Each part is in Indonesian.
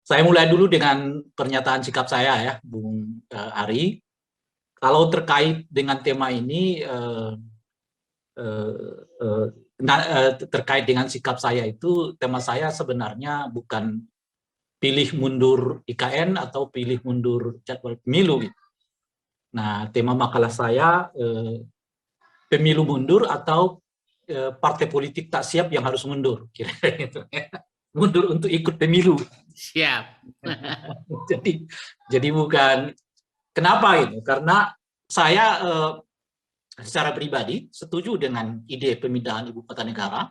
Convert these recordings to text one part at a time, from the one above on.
Saya mulai dulu dengan pernyataan sikap saya ya, Bung Ari. Kalau terkait dengan tema ini, eh, eh, terkait dengan sikap saya itu, tema saya sebenarnya bukan pilih mundur IKN atau pilih mundur jadwal pemilu. Gitu. Nah, tema makalah saya pemilu mundur atau partai politik tak siap yang harus mundur, kira-kira gitu. Mundur untuk ikut pemilu. Siap. jadi, jadi bukan kenapa itu? Karena saya secara pribadi setuju dengan ide pemindahan ibu kota negara.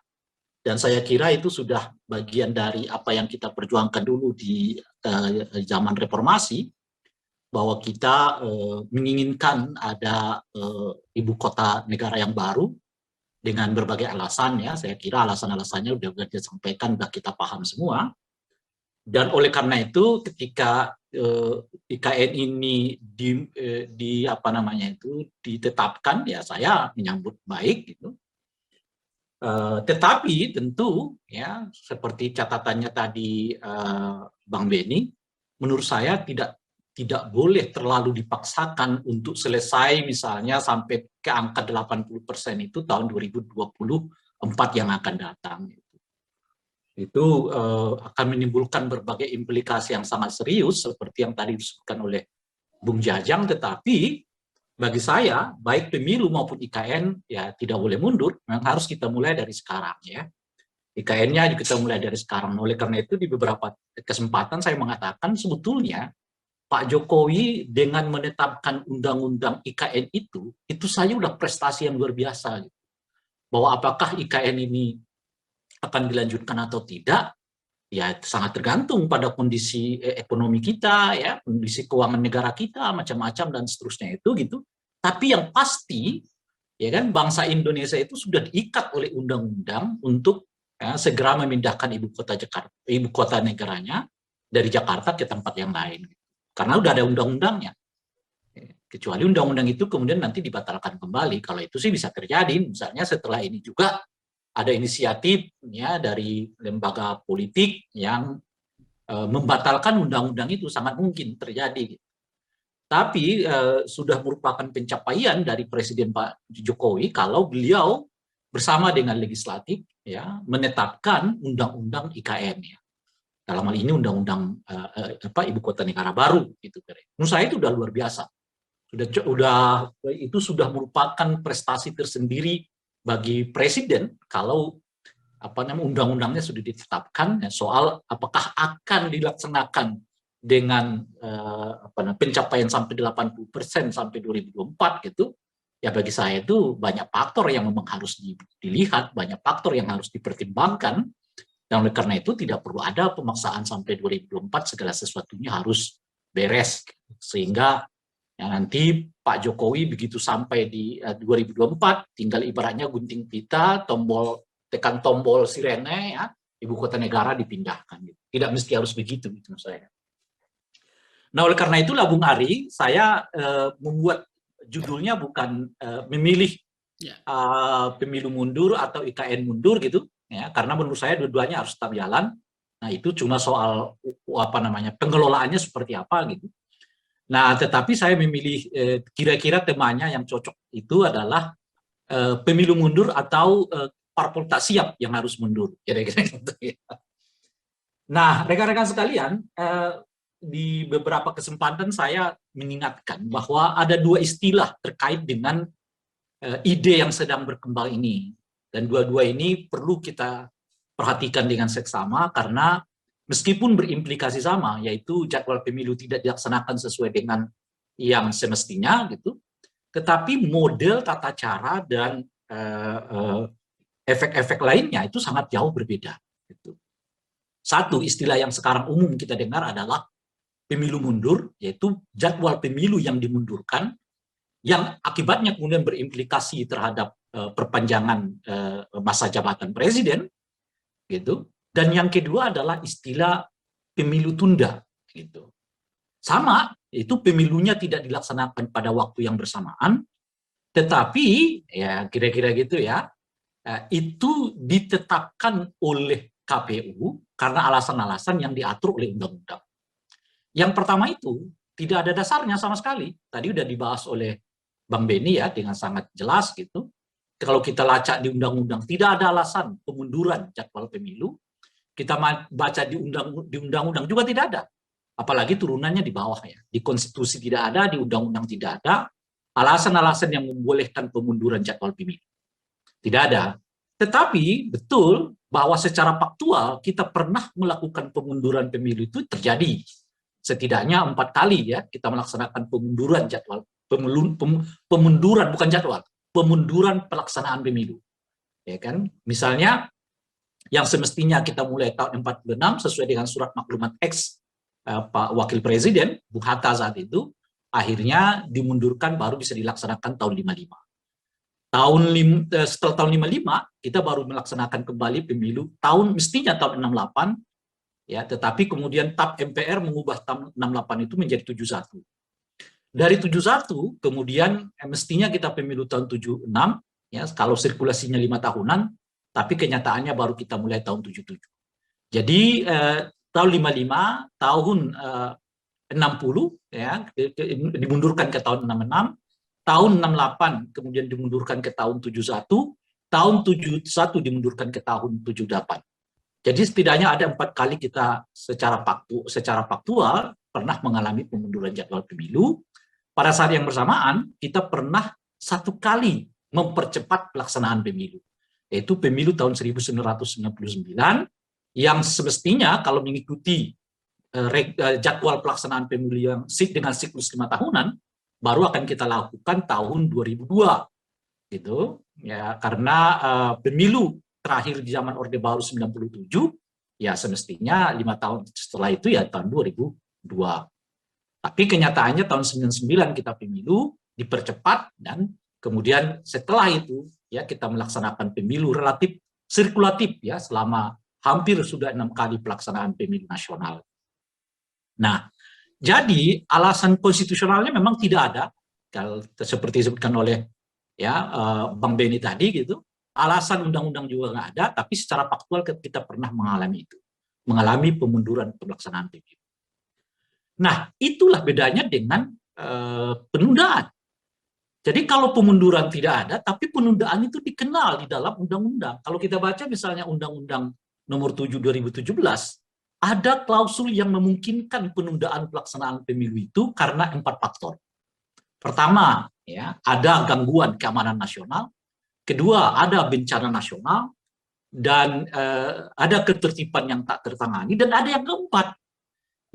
Dan saya kira itu sudah bagian dari apa yang kita perjuangkan dulu di zaman reformasi, bahwa kita menginginkan ada ibu kota negara yang baru dengan berbagai alasan ya. Saya kira alasan-alasannya sudah disampaikan, sudah kita paham semua. Dan oleh karena itu, ketika IKN ini ditetapkan, ya saya menyambut baik gitu. Tetapi tentu ya seperti catatannya tadi Bang Beni, menurut saya tidak boleh terlalu dipaksakan untuk selesai misalnya sampai ke angka 80% itu tahun 2024 yang akan datang. Itu akan menimbulkan berbagai implikasi yang sangat serius seperti yang tadi disebutkan oleh Bung Jajang, tetapi bagi saya, baik pemilu maupun IKN, ya tidak boleh mundur, memang harus kita mulai dari sekarang ya. IKN-nya kita mulai dari sekarang. Oleh karena itu di beberapa kesempatan saya mengatakan sebetulnya Pak Jokowi dengan menetapkan undang-undang IKN itu saja udah prestasi yang luar biasa. Gitu. Bahwa apakah IKN ini akan dilanjutkan atau tidak, ya sangat tergantung pada kondisi ekonomi kita, ya kondisi keuangan negara kita, macam-macam dan seterusnya itu gitu. Tapi yang pasti, ya kan bangsa Indonesia itu sudah diikat oleh undang-undang untuk ya, segera memindahkan ibu kota negaranya dari Jakarta ke tempat yang lain. Karena udah ada undang-undangnya. Kecuali undang-undang itu kemudian nanti dibatalkan kembali. Kalau itu sih bisa terjadi. Misalnya setelah ini juga ada inisiatif ya dari lembaga politik yang membatalkan undang-undang itu, sangat mungkin terjadi. Tapi sudah merupakan pencapaian dari Presiden Pak Jokowi kalau beliau bersama dengan legislatif ya menetapkan undang-undang IKN ya. Dalam hal ini undang-undang ibu kota negara baru gitu. Menurut saya itu udah luar biasa. Itu sudah merupakan prestasi tersendiri bagi presiden kalau undang-undangnya sudah ditetapkan ya, soal apakah akan dilaksanakan dengan pencapaian sampai 80% sampai 2024 gitu. Ya bagi saya itu banyak faktor yang memang harus dilihat, banyak faktor yang harus dipertimbangkan. Dan oleh karena itu tidak perlu ada pemaksaan sampai 2024 segala sesuatunya harus beres. Sehingga ya nanti Pak Jokowi begitu sampai di 2024 tinggal ibaratnya gunting pita, tekan tombol sirene ya, ibu kota negara dipindahkan. Gitu. Tidak mesti harus begitu menurut saya. Nah oleh karena itulah Bung Ari, saya membuat judulnya bukan memilih pemilu mundur atau IKN mundur gitu. Ya, karena menurut saya dua-duanya harus tetap jalan. Nah itu cuma soal pengelolaannya seperti apa gitu. Nah tetapi saya memilih kira-kira temanya yang cocok itu adalah pemilu mundur atau parpol tak siap yang harus mundur. Kira-kira gitu ya. Nah rekan-rekan sekalian, di beberapa kesempatan saya mengingatkan bahwa ada dua istilah terkait dengan ide yang sedang berkembang ini. Dan dua-dua ini perlu kita perhatikan dengan seksama karena meskipun berimplikasi sama, yaitu jadwal pemilu tidak dilaksanakan sesuai dengan yang semestinya, gitu, tetapi model tata cara dan efek-efek lainnya itu sangat jauh berbeda. Gitu. Satu istilah yang sekarang umum kita dengar adalah pemilu mundur, yaitu jadwal pemilu yang dimundurkan, yang akibatnya kemudian berimplikasi terhadap perpanjangan masa jabatan presiden, gitu. Dan yang kedua adalah istilah pemilu tunda, gitu. Sama, itu pemilunya tidak dilaksanakan pada waktu yang bersamaan, tetapi ya kira-kira gitu ya, itu ditetapkan oleh KPU karena alasan-alasan yang diatur oleh undang-undang. Yang pertama itu tidak ada dasarnya sama sekali. Tadi udah dibahas oleh Bang Beni ya dengan sangat jelas gitu. Kalau kita lacak di undang-undang tidak ada alasan pemunduran jadwal pemilu. Kita baca di undang-undang juga tidak ada. Apalagi turunannya di bawah ya. Di konstitusi tidak ada, di undang-undang tidak ada alasan-alasan yang membolehkan pemunduran jadwal pemilu. Tidak ada. Tetapi betul bahwa secara faktual kita pernah melakukan pemunduran pemilu itu terjadi. Setidaknya 4 kali ya kita melaksanakan pemunduran jadwal. Pemunduran bukan jadwal, pemunduran pelaksanaan pemilu. Ya kan? Misalnya yang semestinya kita mulai tahun 46 sesuai dengan surat maklumat X Pak Wakil Presiden Bung Hatta saat itu, akhirnya dimundurkan baru bisa dilaksanakan tahun 55. Setelah tahun 55 kita baru melaksanakan kembali pemilu mestinya tahun 68 ya, tetapi kemudian TAP MPR mengubah tahun 68 itu menjadi 71. Dari 71 kemudian mestinya kita pemilu tahun 76 ya, kalau sirkulasinya 5 tahunan, tapi kenyataannya baru kita mulai tahun 77. Jadi tahun 55, tahun 60 ya dimundurkan ke tahun 66, tahun 68 kemudian dimundurkan ke tahun 71, tahun 71 dimundurkan ke tahun 78. Jadi setidaknya ada 4 kali kita secara faktual pernah mengalami pemunduran jadwal pemilu. Pada saat yang bersamaan kita pernah 1 kali mempercepat pelaksanaan pemilu, yaitu pemilu tahun 1999 yang semestinya kalau mengikuti jadwal pelaksanaan pemilu yang dengan siklus 5 tahunan baru akan kita lakukan tahun 2002 gitu ya, karena pemilu terakhir di zaman Orde Baru 97 ya semestinya 5 tahun setelah itu ya tahun 2002. Tapi kenyataannya tahun 99 kita pemilu dipercepat dan kemudian setelah itu ya kita melaksanakan pemilu relatif sirkulatif ya selama hampir sudah 6 kali pelaksanaan pemilu nasional. Nah, jadi alasan konstitusionalnya memang tidak ada, kalau seperti disebutkan oleh ya Bang Beni tadi gitu. Alasan undang-undang juga nggak ada, tapi secara faktual kita pernah mengalami itu, mengalami pemunduran pelaksanaan pemilu. Nah, itulah bedanya dengan penundaan. Jadi kalau pemunduran tidak ada, tapi penundaan itu dikenal di dalam undang-undang. Kalau kita baca misalnya Undang-Undang Nomor 7 2017, ada klausul yang memungkinkan penundaan pelaksanaan pemilu itu karena 4 faktor. Pertama, ya, ada gangguan keamanan nasional. Kedua, ada bencana nasional. Dan ada ketertiban yang tak tertangani. Dan ada yang keempat.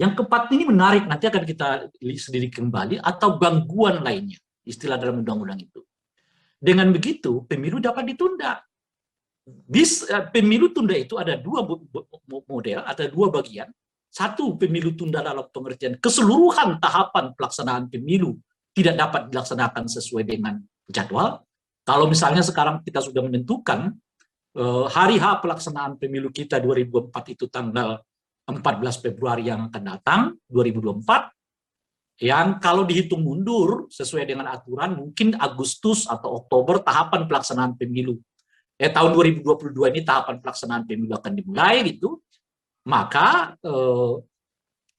Yang keempat ini menarik, nanti akan kita sedikit kembali, atau gangguan lainnya. Istilah dalam undang-undang itu. Dengan begitu, pemilu dapat ditunda. Pemilu tunda itu ada 2 model, ada 2 bagian. Satu, pemilu tunda dalam pengertian keseluruhan tahapan pelaksanaan pemilu tidak dapat dilaksanakan sesuai dengan jadwal. Kalau misalnya sekarang kita sudah menentukan hari H pelaksanaan pemilu kita 2004 itu tanggal 14 Februari yang akan datang, 2024, yang kalau dihitung mundur sesuai dengan aturan mungkin Agustus atau Oktober tahapan pelaksanaan pemilu. Tahun 2022 ini tahapan pelaksanaan pemilu akan dimulai gitu. Maka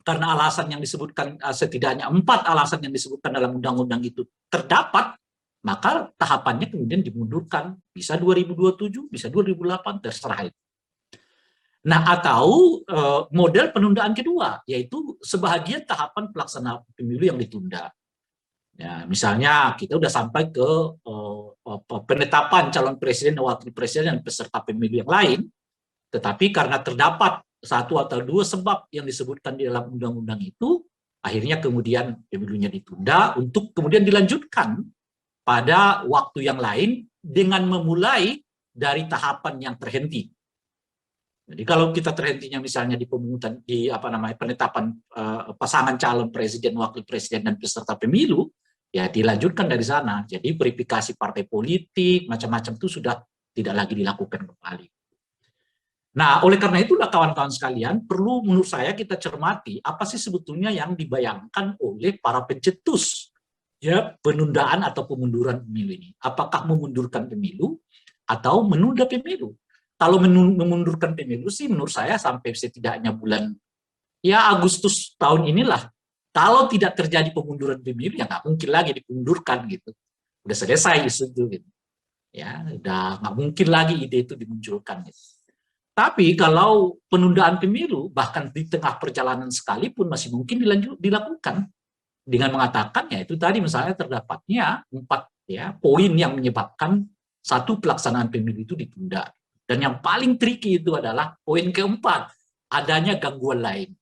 karena alasan yang disebutkan setidaknya 4 alasan yang disebutkan dalam undang-undang itu terdapat, maka tahapannya kemudian dimundurkan. Bisa 2027, bisa 2008, terserah itu. Nah, atau model penundaan kedua, yaitu sebahagian tahapan pelaksanaan pemilu yang ditunda. Ya, misalnya kita udah sampai ke penetapan calon presiden, wakil presiden, dan peserta pemilu yang lain, tetapi karena terdapat 1 atau 2 sebab yang disebutkan di dalam undang-undang itu, akhirnya kemudian pemilunya ditunda untuk kemudian dilanjutkan pada waktu yang lain dengan memulai dari tahapan yang terhenti. Jadi kalau kita terhentinya misalnya di pemungutan penetapan pasangan calon presiden, wakil presiden, dan peserta pemilu, ya dilanjutkan dari sana. Jadi verifikasi partai politik macam-macam itu sudah tidak lagi dilakukan kembali. Nah, oleh karena itulah kawan-kawan sekalian, perlu menurut saya kita cermati apa sih sebetulnya yang dibayangkan oleh para pencetus ya penundaan atau pemunduran pemilu ini. Apakah memundurkan pemilu atau menunda pemilu? Kalau memundurkan pemilu sih menurut saya sampai setidaknya bulan ya Agustus tahun inilah Kalau tidak terjadi pemunduran pemilu, ya nggak mungkin lagi dipundurkan gitu. Udah selesai isu itu gitu. Ya, udah nggak mungkin lagi ide itu dimunculkan gitu. Tapi kalau penundaan pemilu bahkan di tengah perjalanan sekalipun masih mungkin dilakukan dengan mengatakan ya itu tadi misalnya terdapatnya 4 ya poin yang menyebabkan satu pelaksanaan pemilu itu ditunda. Dan yang paling tricky itu adalah poin keempat, adanya gangguan lain.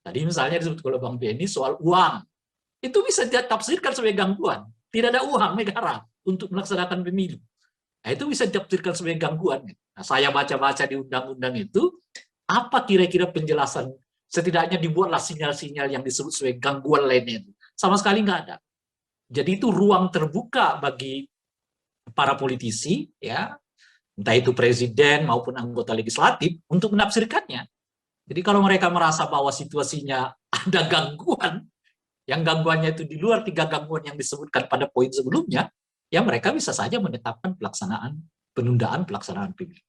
Tadi misalnya disebut oleh Bang Benny soal uang. Itu bisa ditafsirkan sebagai gangguan. Tidak ada uang negara untuk melaksanakan pemilu. Nah, itu bisa ditafsirkan sebagai gangguan. Nah, saya baca-baca di undang-undang itu, apa kira-kira penjelasan? Setidaknya dibuatlah sinyal-sinyal yang disebut sebagai gangguan lainnya. Sama sekali nggak ada. Jadi itu ruang terbuka bagi para politisi, ya, entah itu presiden maupun anggota legislatif, untuk menafsirkannya. Jadi kalau mereka merasa bahwa situasinya ada gangguan, yang gangguannya itu di luar 3 gangguan yang disebutkan pada poin sebelumnya, ya mereka bisa saja menetapkan penundaan pelaksanaan pemilu.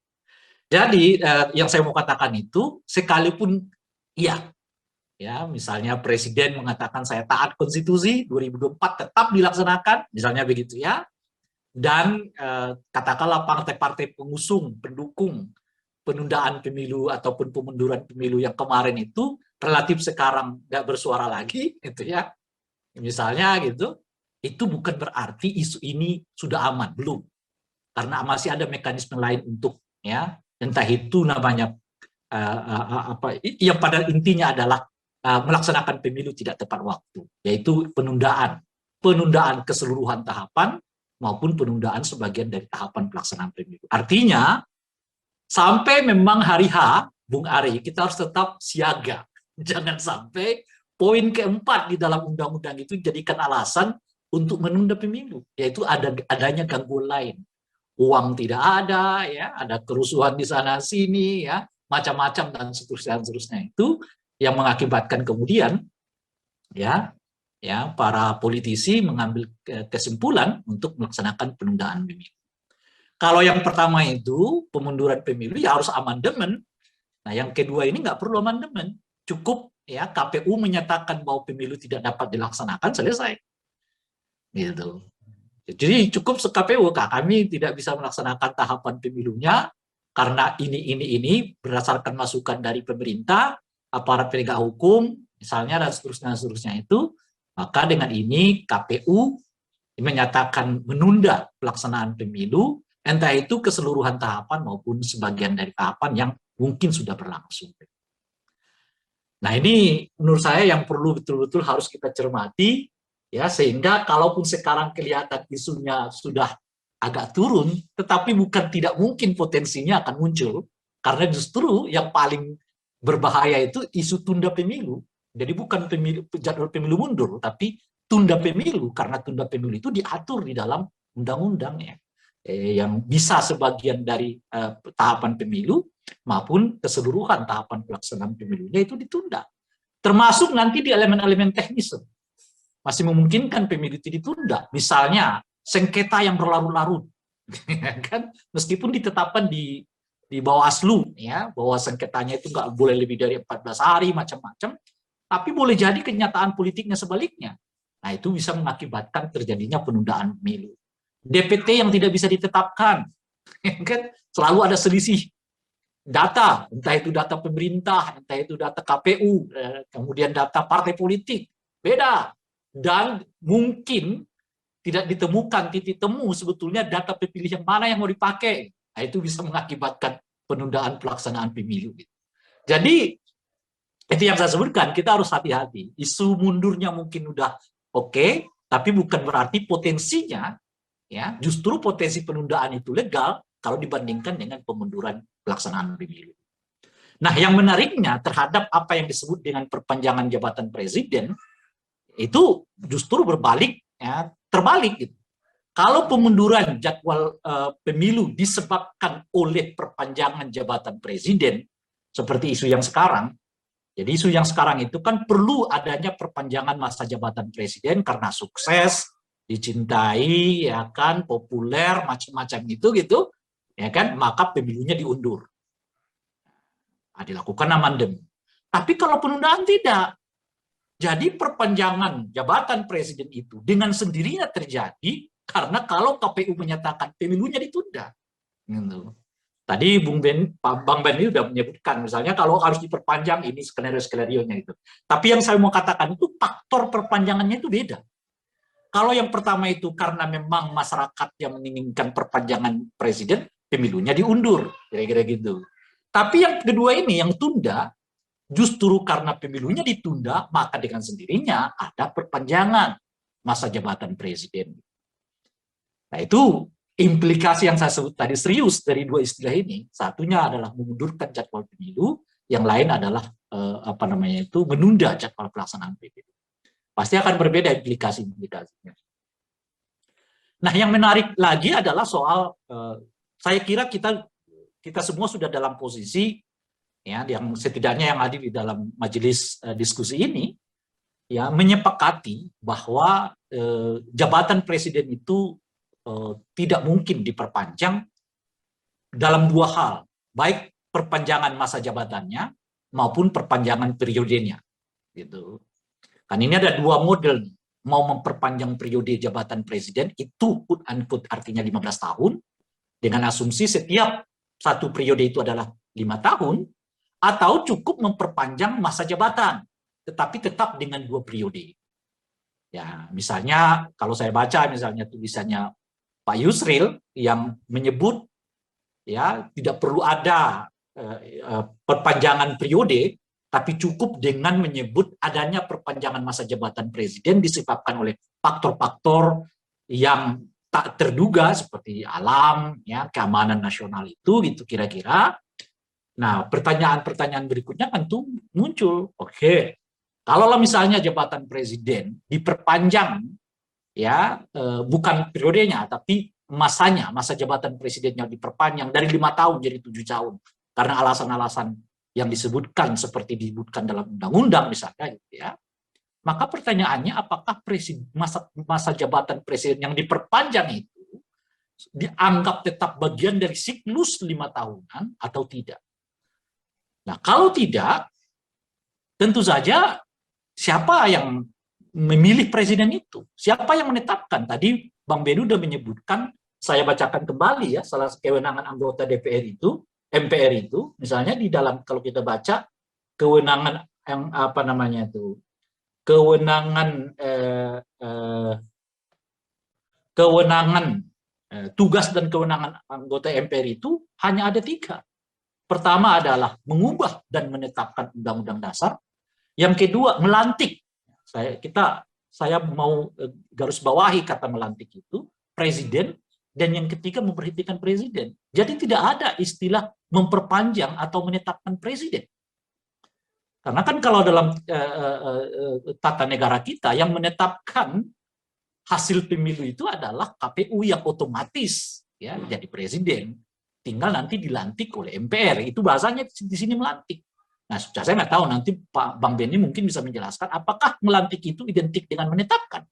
Jadi yang saya mau katakan itu, sekalipun iya, ya misalnya presiden mengatakan saya taat konstitusi 2024 tetap dilaksanakan, misalnya begitu ya, dan katakanlah partai-partai pengusung, pendukung penundaan pemilu ataupun pemunduran pemilu yang kemarin itu relatif sekarang nggak bersuara lagi, gitu ya, misalnya gitu, itu bukan berarti isu ini sudah aman, belum, karena masih ada mekanisme lain untuk ya, entah itu namanya apa, yang pada intinya adalah melaksanakan pemilu tidak tepat waktu, yaitu penundaan keseluruhan tahapan maupun penundaan sebagian dari tahapan pelaksanaan pemilu. Artinya sampai memang hari H, Bung Ari, kita harus tetap siaga. Jangan sampai poin keempat di dalam undang-undang itu jadikan alasan untuk menunda pemilu, yaitu adanya gangguan lain. Uang tidak ada, ya, ada kerusuhan di sana sini, ya, macam-macam dan seterusnya itu yang mengakibatkan kemudian ya para politisi mengambil kesimpulan untuk melaksanakan penundaan pemilu. Kalau yang pertama itu pemunduran pemilu ya harus amandemen. Nah, yang kedua ini nggak perlu amandemen, cukup ya KPU menyatakan bahwa pemilu tidak dapat dilaksanakan, selesai. Gitu. Jadi cukup KPU, kami tidak bisa melaksanakan tahapan pemilunya karena ini berdasarkan masukan dari pemerintah, aparat penegak hukum, misalnya dan seterusnya itu, maka dengan ini KPU menyatakan menunda pelaksanaan pemilu, entah itu keseluruhan tahapan maupun sebagian dari tahapan yang mungkin sudah berlangsung. Nah, ini menurut saya yang perlu betul-betul harus kita cermati, ya, sehingga kalaupun sekarang kelihatan isunya sudah agak turun, tetapi bukan tidak mungkin potensinya akan muncul, karena justru yang paling berbahaya itu isu tunda pemilu. Jadi bukan jadwal pemilu mundur, tapi tunda pemilu, karena tunda pemilu itu diatur di dalam undang-undang ya, yang bisa sebagian dari tahapan pemilu maupun keseluruhan tahapan pelaksanaan pemilunya itu ditunda. Termasuk nanti di elemen-elemen teknis. Masih memungkinkan pemilu itu ditunda. Misalnya sengketa yang berlarut-larut. Kan meskipun ditetapkan di Bawaslu ya, bahwa sengketanya itu nggak boleh lebih dari 14 hari macam-macam, tapi boleh jadi kenyataan politiknya sebaliknya. Nah, itu bisa mengakibatkan terjadinya penundaan pemilu. DPT yang tidak bisa ditetapkan, kan selalu ada selisih data, entah itu data pemerintah, entah itu data KPU, kemudian data partai politik, beda. Dan mungkin tidak ditemukan titik temu sebetulnya data pemilih yang mana yang mau dipakai. Nah, itu bisa mengakibatkan penundaan pelaksanaan pemilu. Jadi, itu yang saya sebutkan, kita harus hati-hati. Isu mundurnya mungkin udah oke, tapi bukan berarti potensinya, ya, justru potensi penundaan itu legal kalau dibandingkan dengan pemunduran pelaksanaan pemilu. Nah, yang menariknya terhadap apa yang disebut dengan perpanjangan jabatan presiden, itu justru berbalik, ya, terbalik gitu. Kalau pemunduran jadwal pemilu disebabkan oleh perpanjangan jabatan presiden, seperti isu yang sekarang, jadi isu yang sekarang itu kan perlu adanya perpanjangan masa jabatan presiden karena sukses, dicintai, ya kan, populer, macam-macam gitu, ya kan, maka pemilunya diundur. Nah, dilakukan amandemen. Tapi kalau penundaan tidak, Jadi perpanjangan jabatan presiden itu dengan sendirinya terjadi karena kalau KPU menyatakan pemilunya ditunda. Gitu. Tadi Bang Ben ini sudah menyebutkan, misalnya kalau harus diperpanjang ini skenario-skenarionya itu. Tapi yang saya mau katakan itu faktor perpanjangannya itu beda. Kalau yang pertama itu karena memang masyarakat yang menginginkan perpanjangan presiden, pemilunya diundur, kira-kira gitu. Tapi yang kedua ini, yang tunda, justru karena pemilunya ditunda, maka dengan sendirinya ada perpanjangan masa jabatan presiden. Nah itu implikasi yang saya sebut tadi serius dari dua istilah ini. Satunya adalah memundurkan jadwal pemilu, yang lain adalah menunda jadwal pelaksanaan pemilu. Pasti akan berbeda implikasi-implikasinya. Nah yang menarik lagi adalah soal, saya kira kita semua sudah dalam posisi, ya, yang setidaknya yang hadir di dalam majelis diskusi ini, ya, menyepakati bahwa jabatan presiden itu tidak mungkin diperpanjang dalam dua hal, baik perpanjangan masa jabatannya maupun perpanjangan periodenya, gitu. Kan ini ada dua model, mau memperpanjang periode jabatan presiden itu quote unquote artinya 15 tahun dengan asumsi setiap satu periode itu adalah 5 tahun, atau cukup memperpanjang masa jabatan tetapi tetap dengan 2 periode. Ya, misalnya kalau saya baca misalnya tulisannya Pak Yusril yang menyebut, ya, tidak perlu ada perpanjangan periode, tapi cukup dengan menyebut adanya perpanjangan masa jabatan presiden disebabkan oleh faktor-faktor yang tak terduga seperti alam, ya, keamanan nasional itu, gitu kira-kira. Nah, pertanyaan-pertanyaan berikutnya tentu muncul. Oke, kalau misalnya jabatan presiden diperpanjang, ya, bukan periodenya tapi masanya, masa jabatan presidennya diperpanjang dari 5 tahun jadi 7 tahun karena alasan-alasan yang disebutkan seperti disebutkan dalam undang-undang misalnya, gitu ya, maka pertanyaannya apakah masa jabatan presiden yang diperpanjang itu dianggap tetap bagian dari siklus 5 tahunan atau tidak. Nah kalau tidak, tentu saja siapa yang memilih presiden itu? Siapa yang menetapkan? Tadi Bang Bedu sudah menyebutkan, saya bacakan kembali, ya, salah kewenangan anggota DPR itu, MPR itu, misalnya di dalam, kalau kita baca kewenangan yang tugas dan kewenangan anggota MPR itu hanya ada 3. Pertama adalah mengubah dan menetapkan undang-undang dasar. Yang kedua, melantik. Saya mau garis bawahi kata melantik itu, presiden, dan yang ketiga memberhentikan presiden. Jadi tidak ada istilah memperpanjang atau menetapkan presiden. Karena kan kalau dalam tata negara kita yang menetapkan hasil pemilu itu adalah KPU yang otomatis, ya, jadi presiden. Tinggal nanti dilantik oleh MPR. Itu bahasanya di sini melantik. Nah, saya nggak tahu, nanti Pak Bang Benny mungkin bisa menjelaskan apakah melantik itu identik dengan menetapkan.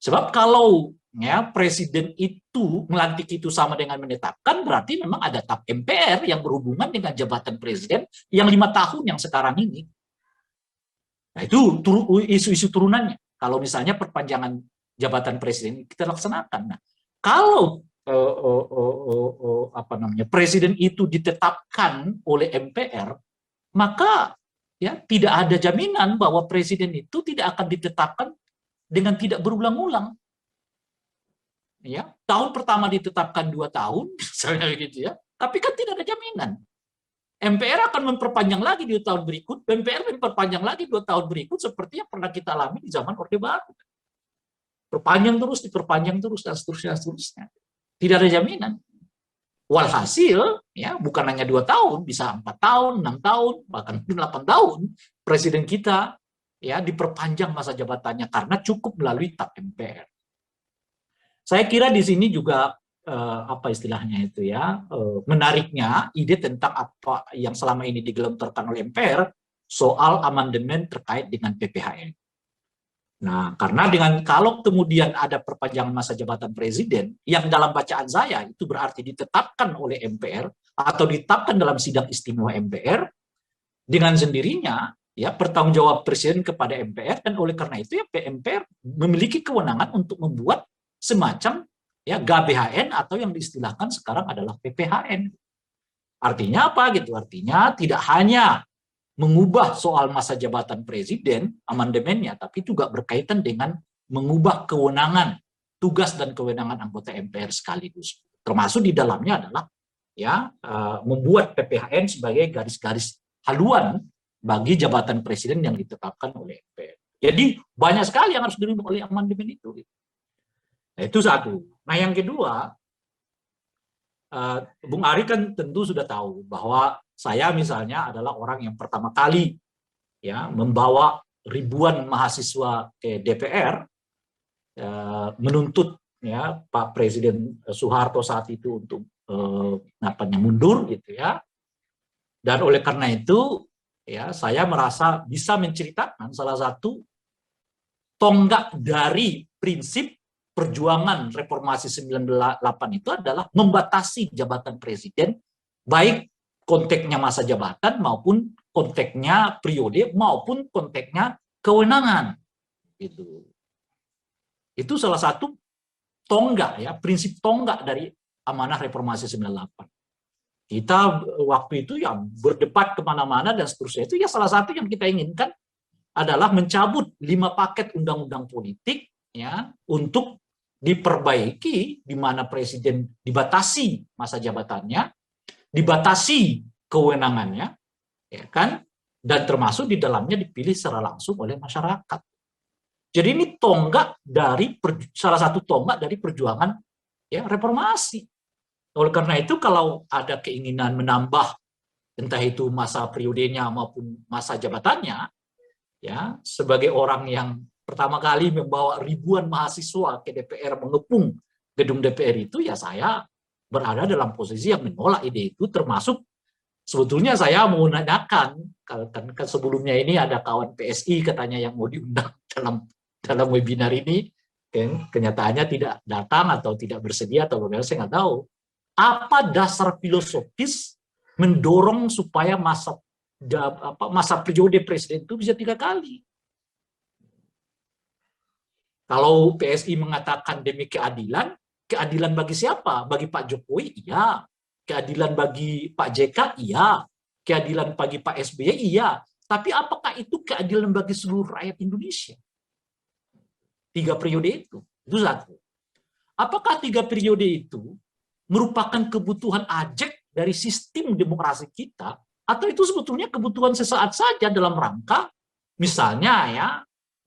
Sebab kalau, ya, presiden itu melantik itu sama dengan menetapkan, berarti memang ada tap MPR yang berhubungan dengan jabatan presiden yang 5 tahun yang sekarang ini. Nah itu isu-isu turunannya. Kalau misalnya perpanjangan jabatan presiden kita laksanakan. Nah, kalau presiden itu ditetapkan oleh MPR, maka, ya, tidak ada jaminan bahwa presiden itu tidak akan ditetapkan dengan tidak berulang-ulang. Ya, tahun pertama ditetapkan 2 tahun, misalnya gitu, ya. Tapi kan tidak ada jaminan. MPR akan memperpanjang lagi 2 tahun berikut, MPR memperpanjang lagi 2 tahun berikut, seperti yang pernah kita alami di zaman Orde Baru. Diperpanjang terus, dan seterusnya. Tidak ada jaminan. Walhasil, ya, bukan hanya 2 tahun, bisa 4 tahun, 6 tahun, bahkan 8 tahun, presiden kita, ya, diperpanjang masa jabatannya karena cukup melalui tap MPR. Saya kira di sini juga istilahnya itu, ya, menariknya ide tentang apa yang selama ini digelontorkan oleh MPR soal amandemen terkait dengan PPHN. Nah, karena kalau kemudian ada perpanjangan masa jabatan presiden, yang dalam bacaan saya itu berarti ditetapkan oleh MPR atau ditetapkan dalam sidang istimewa MPR, dengan sendirinya ya pertanggungjawab presiden kepada MPR, dan oleh karena itu ya MPR memiliki kewenangan untuk membuat semacam ya GBHN atau yang diistilahkan sekarang adalah PPHN. Artinya apa gitu? Artinya tidak hanya mengubah soal masa jabatan presiden, amandemennya, tapi juga berkaitan dengan mengubah kewenangan, tugas dan kewenangan anggota MPR sekaligus. Termasuk di dalamnya adalah ya membuat PPHN sebagai garis-garis haluan bagi jabatan presiden yang ditetapkan oleh MPR. Jadi banyak sekali yang harus dirubah oleh amandemen itu. Nah, itu satu. Nah yang kedua, Bung Ari kan tentu sudah tahu bahwa saya misalnya adalah orang yang pertama kali ya membawa ribuan mahasiswa ke DPR menuntut ya Pak Presiden Soeharto saat itu untuk mundur gitu ya. Dan oleh karena itu ya saya merasa bisa menceritakan salah satu tonggak dari prinsip perjuangan reformasi 98 itu adalah membatasi jabatan presiden, baik konteksnya masa jabatan maupun konteksnya periode maupun konteksnya kewenangan. Itu salah satu tonggak ya, prinsip tonggak dari amanah reformasi 98. Kita waktu itu ya berdebat kemana-mana dan seterusnya, itu ya salah satu yang kita inginkan adalah mencabut 5 paket undang-undang politik ya untuk diperbaiki, di mana presiden dibatasi masa jabatannya, dibatasi kewenangannya, ya kan, dan termasuk di dalamnya dipilih secara langsung oleh masyarakat. Jadi ini tonggak dari salah satu tonggak dari perjuangan ya reformasi. Oleh karena itu kalau ada keinginan menambah entah itu masa periodenya maupun masa jabatannya, ya sebagai orang yang pertama kali membawa ribuan mahasiswa ke DPR mengepung gedung DPR itu, ya saya berada dalam posisi yang menolak ide itu, termasuk sebetulnya saya mau menanyakan, kan sebelumnya ini ada kawan PSI katanya yang mau diundang dalam webinar ini, kan kenyataannya tidak datang atau tidak bersedia atau bagaimana saya nggak tahu. Apa dasar filosofis mendorong supaya masa periode presiden itu bisa 3 kali? Kalau PSI mengatakan demi keadilan, keadilan bagi siapa? Bagi Pak Jokowi, iya. Keadilan bagi Pak JK, iya. Keadilan bagi Pak SBY, iya. Tapi apakah itu keadilan bagi seluruh rakyat Indonesia? 3 periode itu satu. Apakah 3 periode itu merupakan kebutuhan ajek dari sistem demokrasi kita, atau itu sebetulnya kebutuhan sesaat saja dalam rangka, misalnya ya,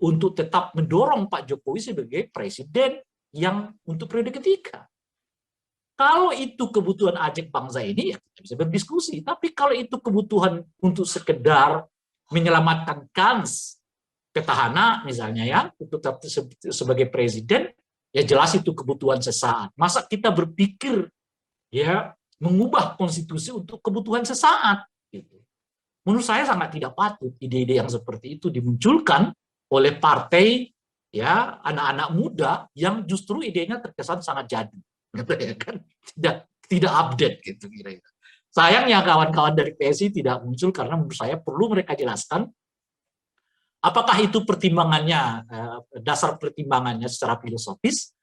untuk tetap mendorong Pak Jokowi sebagai presiden yang untuk periode ketiga. Kalau itu kebutuhan ajak bangsa ini, ya kita bisa berdiskusi. Tapi kalau itu kebutuhan untuk sekedar menyelamatkan kans petahana misalnya ya, untuk tetap sebagai presiden, ya jelas itu kebutuhan sesaat. Masa kita berpikir ya mengubah konstitusi untuk kebutuhan sesaat? Gitu. Menurut saya sangat tidak patut ide-ide yang seperti itu dimunculkan oleh partai ya anak-anak muda yang justru idenya terkesan sangat jadul, gitu ya kan, tidak update gitu kira-kira. Sayangnya kawan-kawan dari PSI tidak muncul karena menurut saya perlu mereka jelaskan apakah itu pertimbangannya, dasar pertimbangannya secara filosofis,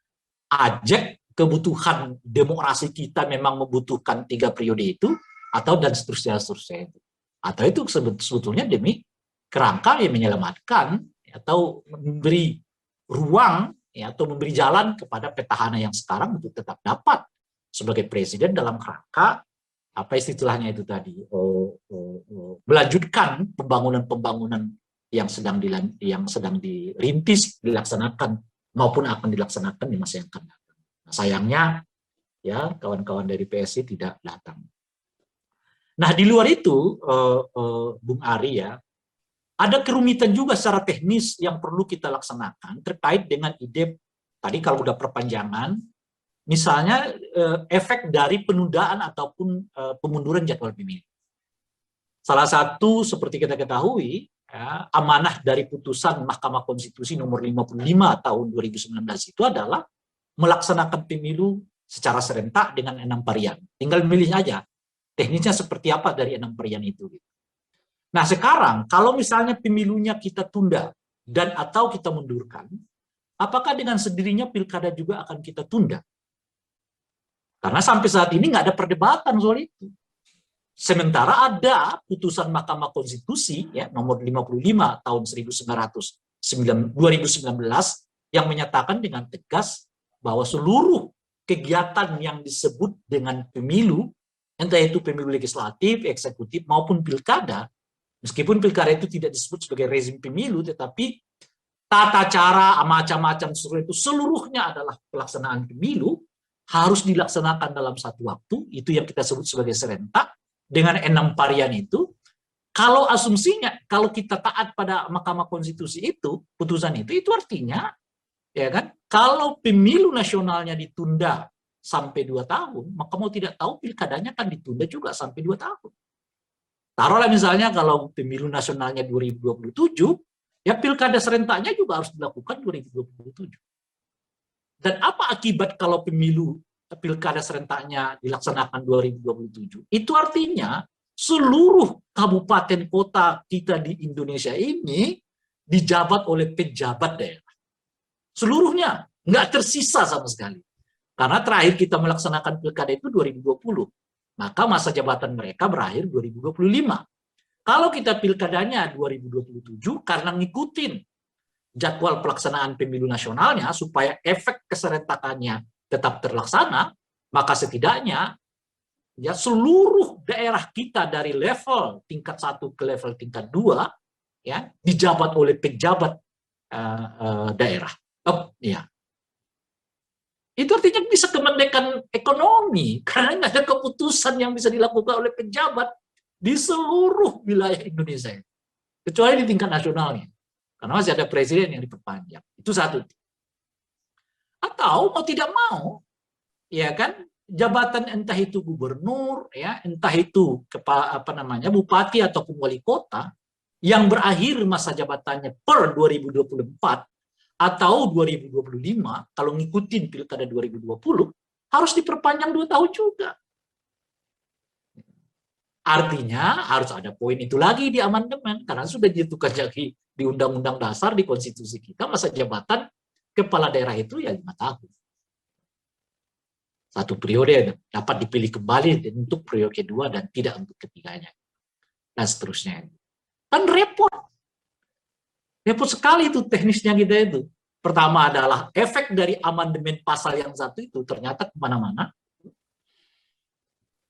ajak kebutuhan demokrasi kita memang membutuhkan 3 periode itu, atau dan seterusnya itu. Atau itu sebetulnya demi kerangka yang menyelamatkan atau memberi ruang ya, atau memberi jalan kepada petahana yang sekarang untuk tetap dapat sebagai presiden dalam kerangka apa istilahnya itu tadi, melanjutkan pembangunan-pembangunan yang sedang dirintis, dilaksanakan maupun akan dilaksanakan di masa yang akan datang. Nah, sayangnya ya kawan-kawan dari PSI tidak datang. Nah di luar itu Bung Ari ya, ada kerumitan juga secara teknis yang perlu kita laksanakan terkait dengan ide tadi kalau udah perpanjangan, misalnya efek dari penundaan ataupun pemunduran jadwal pemilu. Salah satu seperti kita ketahui, ya, amanah dari putusan Mahkamah Konstitusi nomor 55 tahun 2019 itu adalah melaksanakan pemilu secara serentak dengan 6 varian. Tinggal milih aja teknisnya seperti apa dari 6 varian itu. Nah sekarang kalau misalnya pemilunya kita tunda dan atau kita mundurkan, apakah dengan sendirinya pilkada juga akan kita tunda? Karena sampai saat ini nggak ada perdebatan soal itu. Sementara ada putusan Mahkamah Konstitusi ya nomor 55 tahun 2019 yang menyatakan dengan tegas bahwa seluruh kegiatan yang disebut dengan pemilu, entah itu pemilu legislatif, eksekutif maupun pilkada, meskipun pilkada itu tidak disebut sebagai rezim pemilu, tetapi tata cara macam-macam itu seluruhnya adalah pelaksanaan pemilu, harus dilaksanakan dalam satu waktu, itu yang kita sebut sebagai serentak, dengan 6 varian itu. Kalau asumsinya, kalau kita taat pada Mahkamah Konstitusi itu, putusan itu artinya, ya kan, kalau pemilu nasionalnya ditunda sampai 2 tahun, maka mau tidak tahu pilkadanya kan ditunda juga sampai 2 tahun. Taruhlah misalnya kalau pemilu nasionalnya 2027, ya pilkada serentaknya juga harus dilakukan 2027. Dan apa akibat kalau pilkada serentaknya dilaksanakan 2027? Itu artinya seluruh kabupaten kota kita di Indonesia ini dijabat oleh pejabat daerah. Seluruhnya, nggak tersisa sama sekali. Karena terakhir kita melaksanakan pilkada itu 2020. Maka masa jabatan mereka berakhir 2025. Kalau kita pilkadanya 2027, karena ngikutin jadwal pelaksanaan pemilu nasionalnya supaya efek keserentakannya tetap terlaksana, maka setidaknya ya seluruh daerah kita dari level tingkat 1 ke level tingkat 2 ya dijabat oleh pejabat daerah. Ya. Itu artinya bisa kemerdekaan ekonomi karena nggak ada keputusan yang bisa dilakukan oleh pejabat di seluruh wilayah Indonesia, kecuali di tingkat nasionalnya. Karena masih ada presiden yang diperpanjang. Itu satu. Atau mau tidak mau, ya kan, jabatan entah itu gubernur, ya, entah itu bupati ataupun wali kota yang berakhir masa jabatannya per 2024 atau 2025, kalau ngikutin pilkada 2020, harus diperpanjang 2 tahun juga. Artinya harus ada poin itu lagi di amandemen, karena sudah ditentukan jadi di Undang-Undang Dasar, di konstitusi kita, masa jabatan kepala daerah itu ya 5 tahun. 1 periode dapat dipilih kembali untuk periode kedua dan tidak untuk ketiganya. Dan seterusnya. Kan repot. Repot sekali itu teknisnya kita itu. Pertama adalah efek dari amandemen pasal yang satu itu ternyata kemana-mana.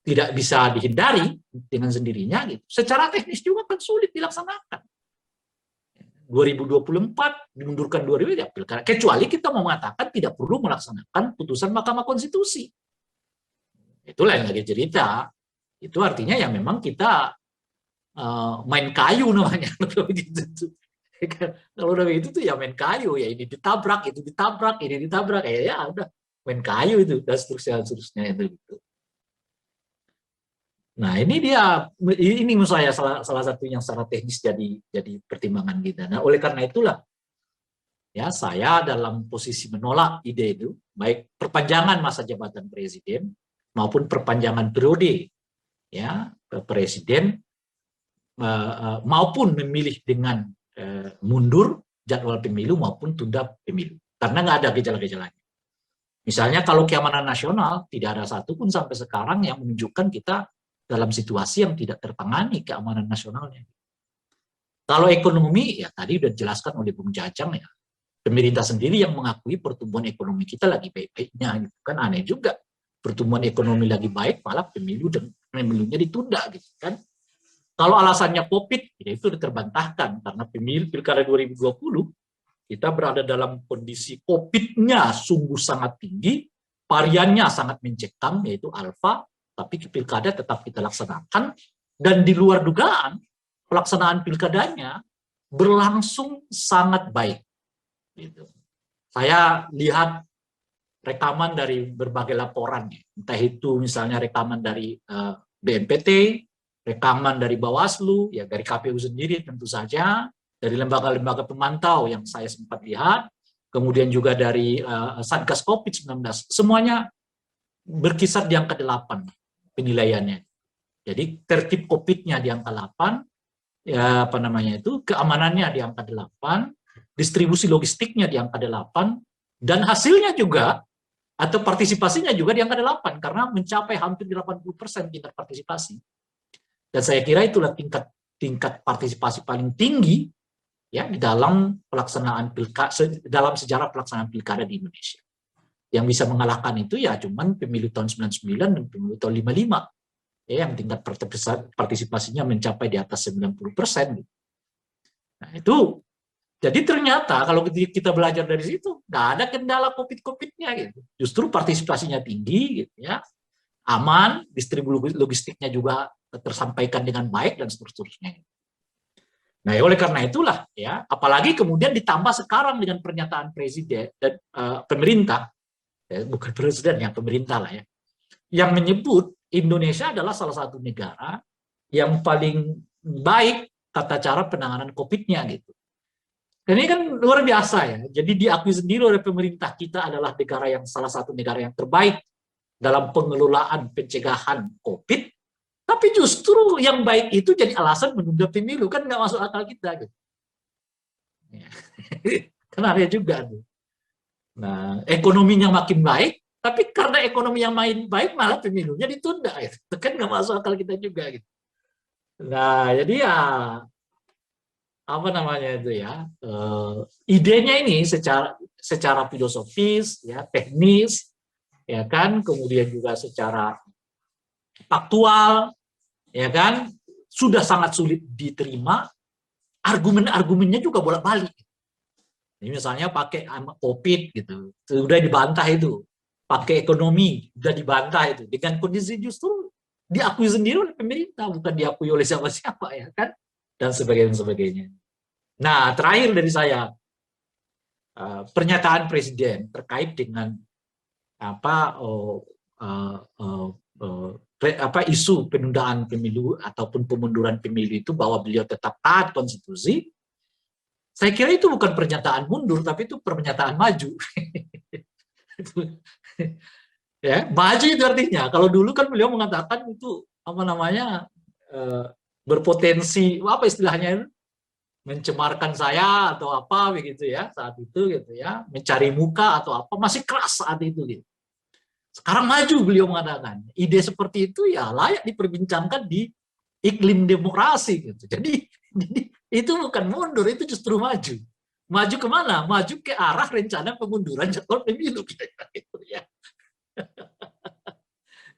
Tidak bisa dihindari dengan sendirinya gitu. Secara teknis juga kan sulit dilaksanakan. 2024 dimundurkan 2000 ya pilkada. Kecuali kita mau mengatakan tidak perlu melaksanakan putusan Mahkamah Konstitusi. Itu lain lagi cerita. Itu artinya ya memang kita main kayu namanya. Kalau udah begitu tuh ya main kayu, ya ini ditabrak, itu ditabrak, ini ditabrak, ya udah main kayu itu dan seterusnya itu gitu. Nah ini menurut saya salah satu yang secara teknis jadi pertimbangan kita. Nah oleh karena itulah ya saya dalam posisi menolak ide itu, baik perpanjangan masa jabatan presiden maupun perpanjangan periode ya presiden maupun memilih dengan mundur jadwal pemilu maupun tunda pemilu karena nggak ada gejala-gejalanya. Misalnya kalau keamanan nasional tidak ada satupun sampai sekarang yang menunjukkan kita dalam situasi yang tidak tertangani keamanan nasionalnya. Kalau ekonomi, ya tadi sudah dijelaskan oleh Bung Jajang ya, pemerintah sendiri yang mengakui pertumbuhan ekonomi kita lagi baik-baiknya, gitu kan aneh juga. Pertumbuhan ekonomi lagi baik, malah pemilunya ditunda, gitu kan. Kalau alasannya COVID, ya itu terbantahkan karena pilkada 2020 kita berada dalam kondisi COVID-nya sungguh sangat tinggi, variannya sangat mencekam yaitu alfa. Tapi pilkada tetap kita laksanakan dan di luar dugaan pelaksanaan pilkadanya berlangsung sangat baik. Gitu. Saya lihat rekaman dari berbagai laporan, entah itu misalnya rekaman dari BNPT, rekaman dari Bawaslu, ya dari KPU sendiri tentu saja, dari lembaga-lembaga pemantau yang saya sempat lihat, kemudian juga dari Satgas COVID-19, semuanya berkisar di angka 8. Penilaiannya. Jadi tertib COVID-nya di angka 8, ya apa namanya itu, keamanannya di angka 8, distribusi logistiknya di angka 8, dan hasilnya juga atau partisipasinya juga di angka 8 karena mencapai hampir 80% tingkat partisipasi. Dan saya kira itulah tingkat tingkat partisipasi paling tinggi ya di dalam pelaksanaan pilkada, dalam sejarah pelaksanaan pilkada di Indonesia. Yang bisa mengalahkan itu ya cuman pemilu tahun 99 dan pemilu tahun 55 ya, yang tingkat partisipasinya mencapai di atas 90%. Nah itu, jadi ternyata kalau kita belajar dari situ, nggak ada kendala COVID-nya gitu. Justru partisipasinya tinggi gitu ya, aman, distribusi logistiknya juga tersampaikan dengan baik dan seterusnya. Nah, oleh karena itulah ya, apalagi kemudian ditambah sekarang dengan pernyataan presiden dan pemerintah, ya, bukan presiden ya, pemerintah lah ya, yang menyebut Indonesia adalah salah satu negara yang paling baik tata cara penanganan COVID-nya gitu. Dan ini kan luar biasa ya. Jadi diakui sendiri oleh pemerintah kita adalah negara yang salah satu negara yang terbaik dalam pengelolaan pencegahan COVID. Tapi justru yang baik itu jadi alasan menunda pemilu, kan nggak masuk akal kita gitu. Ya. Kan ada juga tuh. Nah, ekonominya makin baik, tapi karena ekonomi yang main baik malah pemilunya ditunda gitu. Itu kan nggak masuk akal kita juga gitu. Nah, jadi ya apa namanya itu ya, idenya ini secara filosofis ya, teknis ya kan, kemudian juga secara faktual ya kan, sudah sangat sulit diterima, argumen-argumennya juga bolak-balik. Ini misalnya pakai COVID gitu, sudah dibantah itu, pakai ekonomi sudah dibantah itu, dengan kondisi justru diakui sendiri oleh pemerintah, bukan diakui oleh siapa-siapa ya kan, dan sebagainya. Nah, terakhir dari saya, pernyataan presiden terkait dengan apa isu penundaan pemilu ataupun pemunduran pemilu itu, bahwa beliau tetap taat konstitusi. Saya kira itu bukan pernyataan mundur, tapi itu pernyataan maju. Ya, maju itu artinya, kalau dulu kan beliau mengatakan itu apa namanya, berpotensi apa istilahnya, mencemarkan saya atau apa begitu ya saat itu gitu ya, mencari muka atau apa, masih keras saat itu gitu. Sekarang maju, beliau mengatakan ide seperti itu ya layak diperbincangkan di iklim demokrasi gitu. Jadi itu bukan mundur, itu justru maju. Maju kemana? Maju ke arah rencana pemunduran jadwal pemilu gitu ya.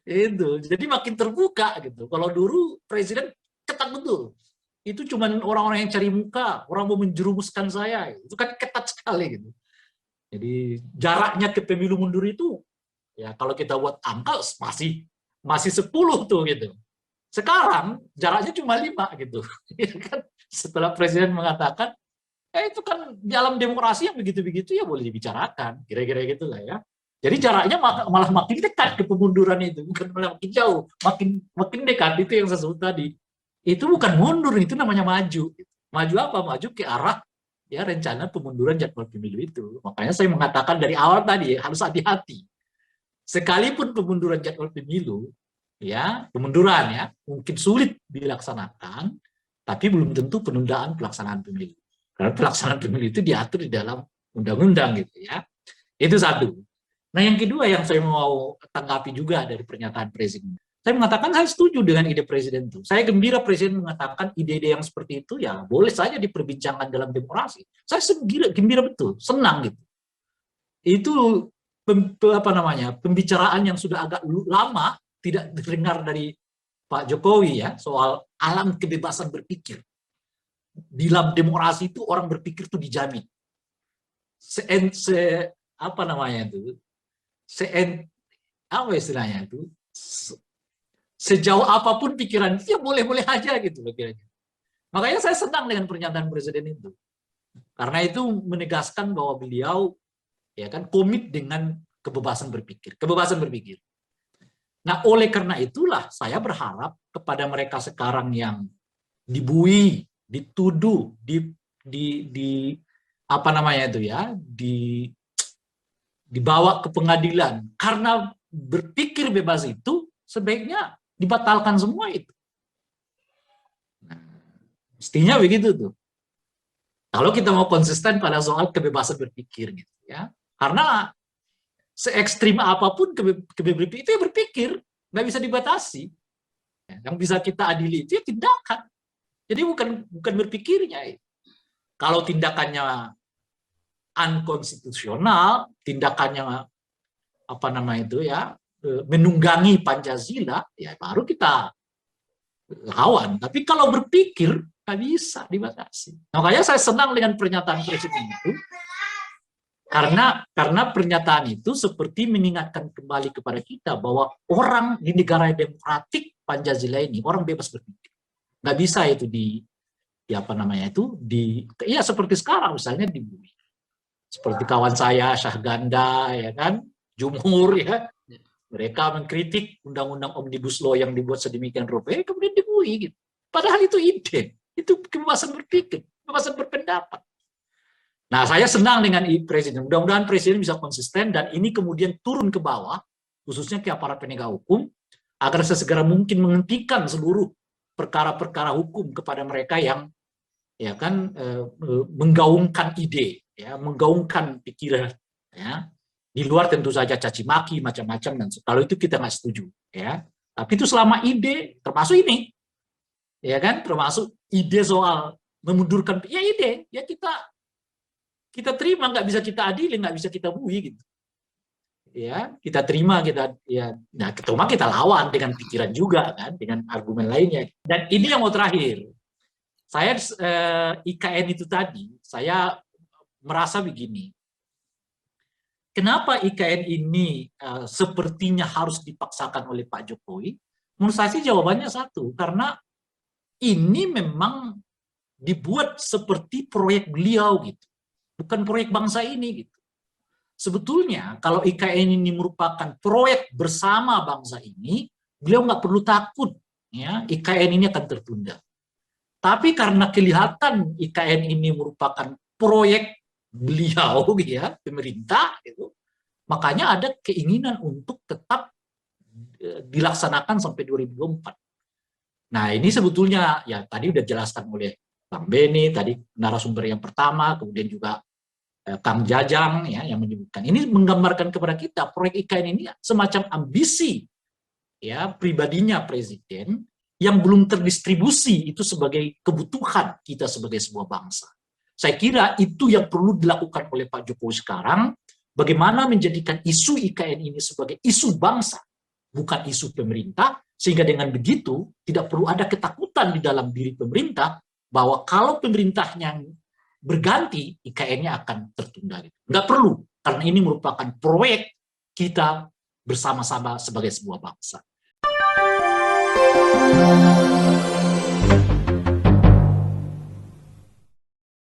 Itu jadi makin terbuka gitu. Kalau dulu presiden ketat betul, itu cuma orang-orang yang cari muka, orang mau menjerumuskan saya, itu kan ketat sekali gitu. Jadi jaraknya ke pemilu mundur itu ya kalau kita buat angka masih 10 tuh gitu. Sekarang jaraknya cuma 5 gitu. Setelah presiden mengatakan itu kan dalam demokrasi yang begitu-begitu ya boleh dibicarakan, kira-kira gitulah ya. Jadi jaraknya malah makin dekat ke pemunduran itu, bukan malah makin jauh, makin dekat, itu yang saya sebut tadi. Itu bukan mundur, itu namanya maju. Maju apa? Maju ke arah ya rencana pemunduran jadwal pemilu itu. Makanya saya mengatakan dari awal tadi harus hati-hati. Sekalipun pemunduran jadwal pemilu, ya pemunduran ya mungkin sulit dilaksanakan, tapi belum tentu penundaan pelaksanaan pemilu. Karena pelaksanaan pemilu itu diatur di dalam undang-undang gitu ya. Itu satu. Nah yang kedua yang saya mau tanggapi juga dari pernyataan presiden. Saya mengatakan saya setuju dengan ide presiden itu. Saya gembira presiden mengatakan ide-ide yang seperti itu ya boleh saja diperbincangkan dalam demokrasi. Saya gembira betul, senang gitu. Itu apa namanya, pembicaraan yang sudah agak lama tidak terdengar dari Pak Jokowi ya, soal alam kebebasan berpikir. Di dalam demokrasi itu orang berpikir itu dijamin. Apa namanya itu? Apa istilahnya itu? Sejauh apapun pikiran itu ya boleh-boleh aja gitu loh kira-kira. Makanya saya senang dengan pernyataan presiden itu. Karena itu menegaskan bahwa beliau ya kan komit dengan kebebasan berpikir. Kebebasan berpikir. Nah, oleh karena itulah saya berharap kepada mereka sekarang yang dibui, dituduh, di apa namanya itu ya, dibawa ke pengadilan karena berpikir bebas itu, sebaiknya dibatalkan semua itu. Nah, Mestinya begitu tuh. Kalau kita mau konsisten pada soal kebebasan berpikir gitu ya. Karena se-ekstrim apapun kebebasan berpikir itu ya berpikir, nggak bisa dibatasi. Yang bisa kita adili itu ya tindakan. Jadi bukan berpikirnya. Kalau tindakannya unkonstitusional, tindakannya apa nama itu ya, menunggangi Pancasila, ya baru kita lawan. Tapi kalau berpikir nggak bisa dibatasi. Makanya saya senang dengan pernyataan Presiden itu, karena pernyataan itu seperti mengingatkan kembali kepada kita bahwa orang di negara demokratik Pancasila ini orang bebas berpikir. Nggak bisa itu apa namanya itu ya seperti sekarang misalnya dibully. Seperti kawan saya Syahganda ya kan, Jumhur ya, mereka mengkritik undang-undang Omnibus Law yang dibuat sedemikian rupa, kemudian dibully gitu. Padahal itu ide, itu kebebasan berpikir, kebebasan berpendapat. Nah, saya senang dengan Presiden. Mudah-mudahan Presiden bisa konsisten dan ini kemudian turun ke bawah, khususnya ke aparat penegak hukum, agar sesegera mungkin menghentikan seluruh perkara-perkara hukum kepada mereka yang ya kan menggaungkan ide, ya, menggaungkan pikiran, ya. Di luar tentu saja caci maki macam-macam, dan kalau itu kita nggak setuju, ya. Tapi itu selama ide, termasuk ini, ya kan, termasuk ide soal memundurkan, ya ide, ya kita terima, nggak bisa kita adili, nggak bisa kita bui gitu, ya kita terima, kita ya, nah cuma kita lawan dengan pikiran juga kan, dengan argumen lainnya. Dan ini yang mau terakhir, saya IKN itu tadi, saya merasa begini. Kenapa IKN ini sepertinya harus dipaksakan oleh Pak Jokowi? Menurut saya sih jawabannya satu, karena ini memang dibuat seperti proyek beliau gitu, bukan proyek bangsa ini gitu. Sebetulnya kalau IKN ini merupakan proyek bersama bangsa ini, beliau nggak perlu takut, ya IKN ini akan tertunda. Tapi karena kelihatan IKN ini merupakan proyek beliau, ya pemerintah, gitu, makanya ada keinginan untuk tetap dilaksanakan sampai 2024. Nah ini sebetulnya ya tadi udah jelaskan oleh Bang Beni, tadi narasumber yang pertama, kemudian juga Kang Jajang ya yang menyebutkan. Ini menggambarkan kepada kita proyek IKN ini semacam ambisi ya pribadinya Presiden yang belum terdistribusi itu sebagai kebutuhan kita sebagai sebuah bangsa. Saya kira itu yang perlu dilakukan oleh Pak Jokowi sekarang, bagaimana menjadikan isu IKN ini sebagai isu bangsa, bukan isu pemerintah, sehingga dengan begitu tidak perlu ada ketakutan di dalam diri pemerintah bahwa kalau pemerintahnya berganti, IKN-nya akan tertunda. Nggak perlu, karena ini merupakan proyek kita bersama-sama sebagai sebuah bangsa.